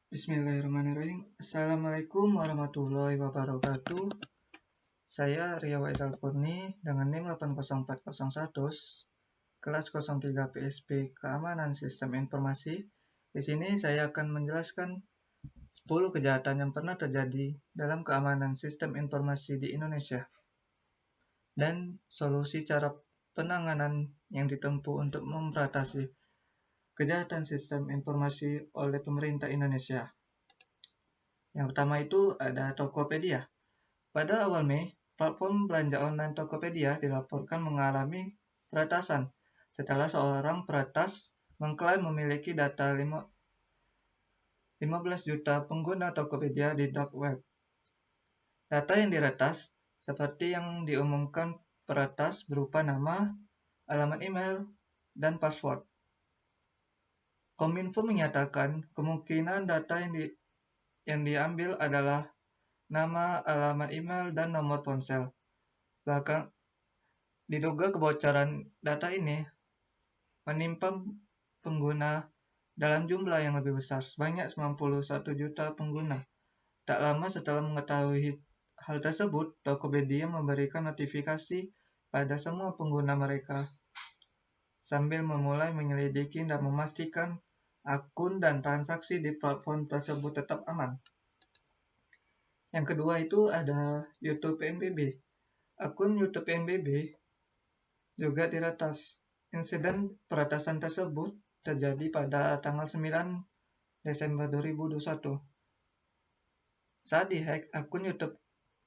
Bismillahirrahmanirrahim. Assalamualaikum warahmatullahi wabarakatuh. Saya Ria Waisal Kurni dengan NIM 80401 kelas 03 PSP Keamanan Sistem Informasi. Di sini saya akan menjelaskan 10 kejahatan yang pernah terjadi dalam keamanan sistem informasi di Indonesia dan solusi cara penanganan yang ditempuh untuk memberantas kejahatan sistem informasi oleh pemerintah Indonesia. Yang pertama itu ada Tokopedia. Pada awal Mei, platform belanja online Tokopedia dilaporkan mengalami peretasan setelah seorang peretas mengklaim memiliki data 15 juta pengguna Tokopedia di dark web. Data yang diretas, seperti yang diumumkan peretas, berupa nama, alamat email, dan password. Kominfo menyatakan kemungkinan data yang diambil adalah nama, alamat email, dan nomor ponsel. Bahkan diduga kebocoran data ini menimpa pengguna dalam jumlah yang lebih besar, sebanyak 91 juta pengguna. Tak lama setelah mengetahui hal tersebut, Tokopedia memberikan notifikasi pada semua pengguna mereka sambil memulai menyelidiki dan memastikan akun dan transaksi di platform tersebut tetap aman. Yang kedua itu ada YouTube PNBB. Akun YouTube PNBB juga diretas. Insiden peretasan tersebut terjadi pada tanggal 9 Desember 2021. Saat dihack, akun YouTube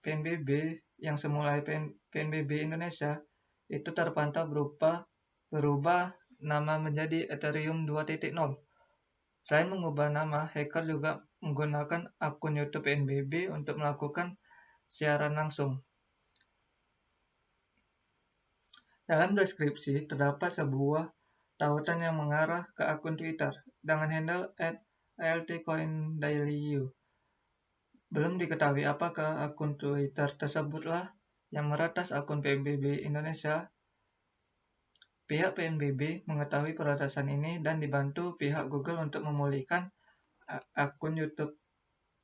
PNBB yang semula PNBB Indonesia itu terpantau berubah nama menjadi Ethereum 2.0. Selain mengubah nama, hacker juga menggunakan akun YouTube PNBB untuk melakukan siaran langsung. Dalam deskripsi terdapat sebuah tautan yang mengarah ke akun Twitter dengan handle @altcoindailyU. Belum diketahui apakah akun Twitter tersebutlah yang meretas akun PNBB Indonesia. Pihak PNBB mengetahui peretasan ini dan dibantu pihak Google untuk memulihkan akun YouTube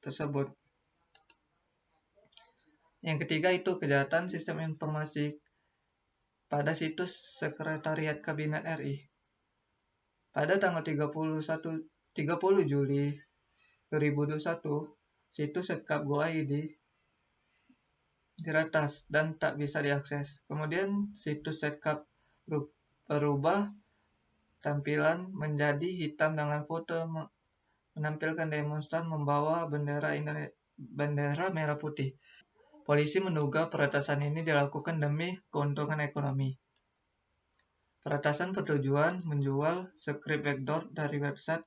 tersebut. Yang ketiga itu kejahatan sistem informasi pada situs Sekretariat Kabinet RI. Pada tanggal 30 Juli 2021, situs setkap.go.id diretas dan tak bisa diakses. Kemudian situs setkap berubah tampilan menjadi hitam dengan foto menampilkan demonstran membawa bendera merah putih. Polisi menduga peretasan ini dilakukan demi keuntungan ekonomi. Peretasan bertujuan menjual skrip backdoor dari website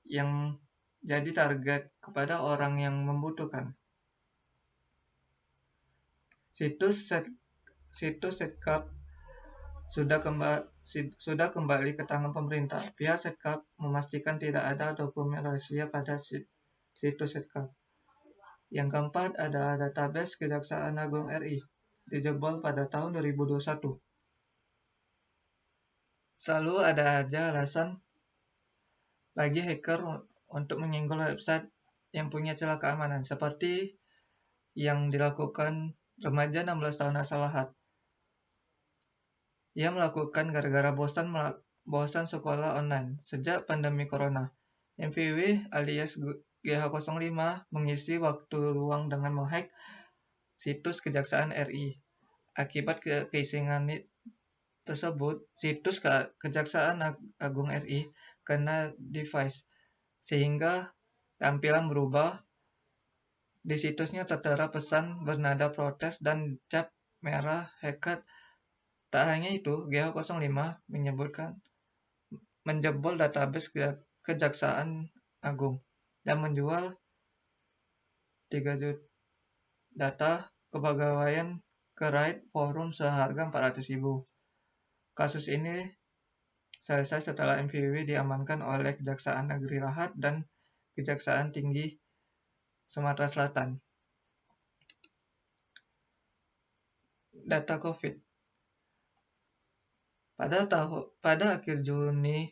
yang jadi target kepada orang yang membutuhkan. Situs setkap sudah kembali ke tangan pemerintah. Pihak setkap memastikan tidak ada dokumen rahasia pada situs setkap. Yang keempat ada database Kejaksaan Agung RI dijebol pada tahun 2021. Selalu ada aja alasan bagi hacker untuk menyinggol website yang punya celah keamanan, seperti yang dilakukan remaja 16 tahun asal Lahat. Ia melakukan gara-gara bosan sekolah online sejak pandemi corona. MVW alias GH05 mengisi waktu luang dengan menghack situs Kejaksaan RI. Akibat keisengan tersebut, situs Kejaksaan Agung RI kena device, sehingga tampilan berubah. Di situsnya tertera pesan bernada protes dan cap merah hacker. Tak hanya itu, GH05 menjebol database Kejaksaan Agung dan menjual 3 juta data kepegawaian ke Raid Forum seharga 400.000. Kasus ini selesai setelah MVW diamankan oleh Kejaksaan Negeri Lahat dan Kejaksaan Tinggi Sumatera Selatan. Data COVID. Pada akhir Juni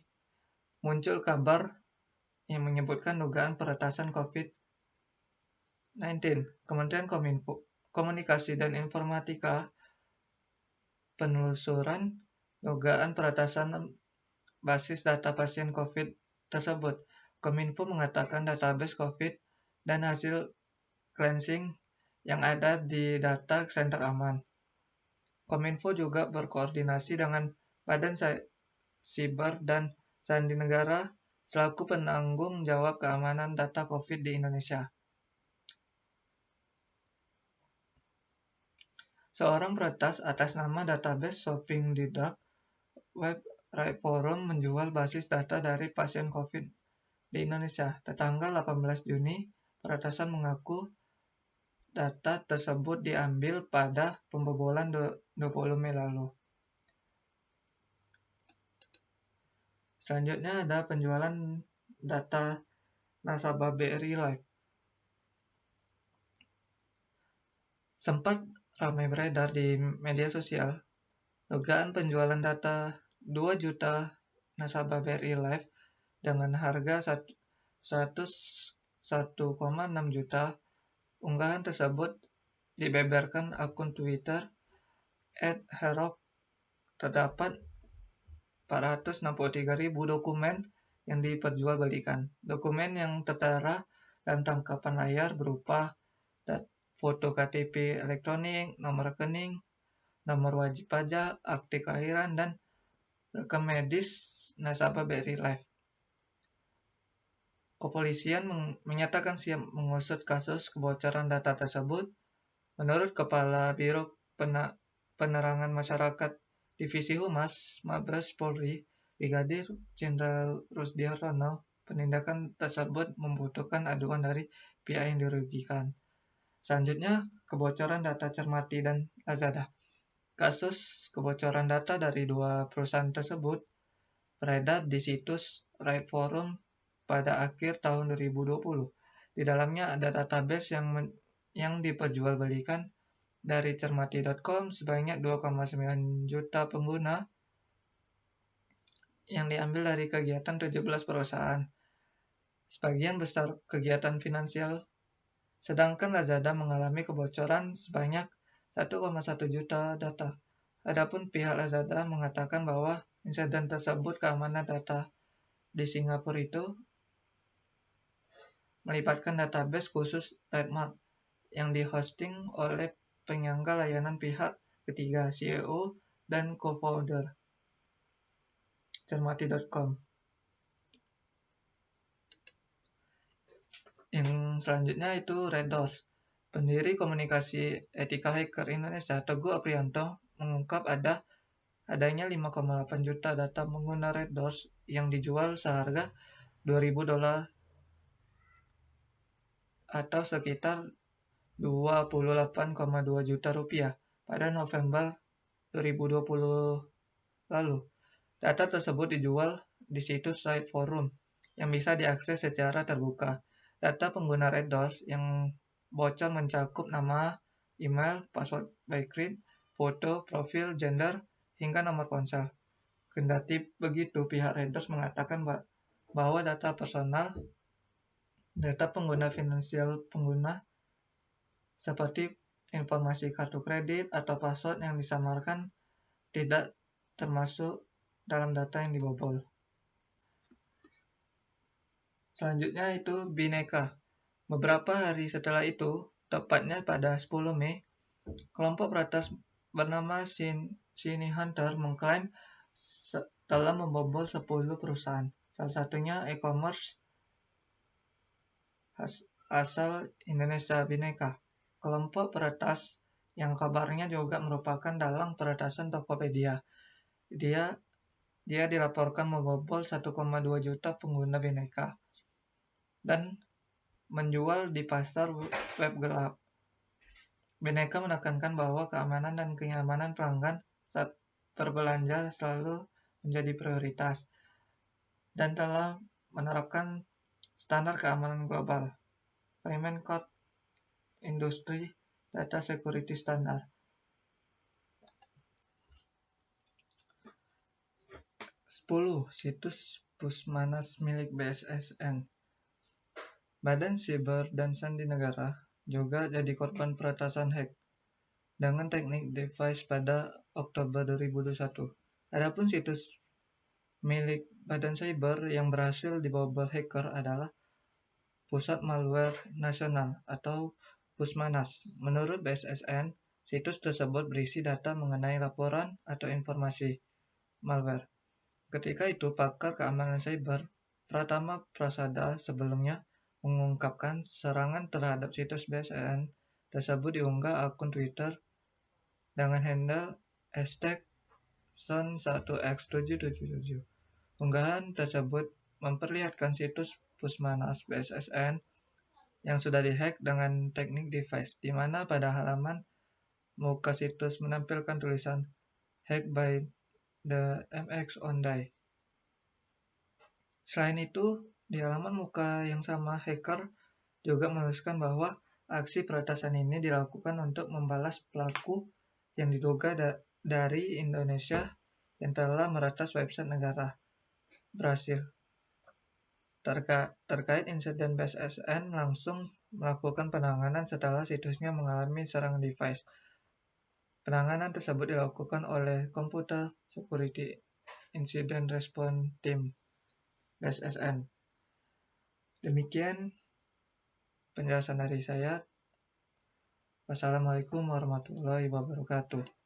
muncul kabar yang menyebutkan dugaan peretasan COVID-19. Kementerian Komunikasi dan Informatika penelusuran dugaan peretasan basis data pasien COVID tersebut. Kominfo mengatakan database COVID dan hasil cleansing yang ada di data center aman. Kominfo juga berkoordinasi dengan Badan Siber dan Sandi Negara selaku penanggung jawab keamanan data COVID di Indonesia. Seorang peretas atas nama database shopping di dark web Forum menjual basis data dari pasien COVID di Indonesia. Tanggal 18 Juni, peretasan mengaku data tersebut diambil pada pembobolan 20 Mei lalu. Selanjutnya ada penjualan data nasabah BRI Live. Sempat ramai beredar di media sosial dugaan penjualan data 2 juta nasabah BRI Live dengan harga 101,6 juta. Unggahan tersebut dibeberkan akun Twitter @herok. Terdapat 463.000 dokumen yang diperjualbelikan. Dokumen yang tertera dalam tangkapan layar berupa foto KTP elektronik, nomor rekening, nomor wajib pajak, akte kelahiran, dan rekam medis nasabah BRI Live. Kepolisian menyatakan siap mengusut kasus kebocoran data tersebut. Menurut Kepala Biro Penerangan Masyarakat Divisi Humas Mabes Polri, Brigadir Jenderal Rusdi Hartono, penindakan tersebut membutuhkan aduan dari pihak yang dirugikan. Selanjutnya, kebocoran data Cermati dan Lazada. Kasus kebocoran data dari dua perusahaan tersebut beredar di situs Right Forum pada akhir tahun 2020. Di dalamnya ada database yang diperjualbelikan dari cermati.com sebanyak 2,9 juta pengguna yang diambil dari kegiatan 17 perusahaan. Sebagian besar kegiatan finansial, sedangkan Lazada mengalami kebocoran sebanyak 1,1 juta data. Adapun pihak Lazada mengatakan bahwa insiden tersebut keamanan data di Singapura itu melibatkan database khusus Redmart yang dihosting oleh penyangga layanan pihak ketiga, CEO dan co-founder cermati.com. Yang selanjutnya itu Red Doors. Pendiri komunikasi Ethical Hacker Indonesia, Teguh Aprianto, mengungkap adanya 5,8 juta data pengguna Red Doors yang dijual seharga $2.000 atau sekitar 28,2 juta rupiah pada November 2020 lalu. Data tersebut dijual di situs Right Forum yang bisa diakses secara terbuka. Data pengguna Red Doors yang bocor mencakup nama, email, password backread, foto, profil, gender, hingga nomor ponsel. Kendati begitu, pihak Red Doors mengatakan bahwa data personal, data pengguna finansial pengguna, seperti informasi kartu kredit atau password yang disamarkan, tidak termasuk dalam data yang dibobol. Selanjutnya itu Bhinneka. Beberapa hari setelah itu, tepatnya pada 10 Mei, kelompok peretas bernama Shiny Hunter mengklaim telah membobol 10 perusahaan, salah satunya e-commerce asal Indonesia Bhinneka. Kelompok peretas yang kabarnya juga merupakan dalang peretasan Tokopedia. Dia dilaporkan membobol 1,2 juta pengguna Bhinneka dan menjual di pasar web gelap. Bhinneka menekankan bahwa keamanan dan kenyamanan pelanggan saat berbelanja selalu menjadi prioritas dan telah menerapkan standar keamanan global, Payment Code Industry Data Security Standard. 10. Situs Pusmanas milik BSSN. Badan Siber dan Sandi Negara juga jadi korban peretasan hack dengan teknik device pada Oktober 2021. Adapun situs milik Badan Cyber yang berhasil dibobol hacker adalah Pusat Malware Nasional atau Pusmanas. Menurut BSSN, situs tersebut berisi data mengenai laporan atau informasi malware. Ketika itu, pakar keamanan cyber Pratama Prasada sebelumnya mengungkapkan serangan terhadap situs BSSN tersebut diunggah akun Twitter dengan handle #son1x777. Unggahan tersebut memperlihatkan situs Pusmanas BSSN yang sudah dihack dengan teknik device, di mana pada halaman muka situs menampilkan tulisan "Hacked by the MX Onday". Selain itu, di halaman muka yang sama, hacker juga menuliskan bahwa aksi peretasan ini dilakukan untuk membalas pelaku yang diduga dari Indonesia yang telah meretas website negara Brasil. Terkait insiden, BSSN langsung melakukan penanganan setelah situsnya mengalami serangan device. Penanganan tersebut dilakukan oleh Computer Security Incident Response Team BSSN. Demikian penjelasan dari saya. Wassalamualaikum warahmatullahi wabarakatuh.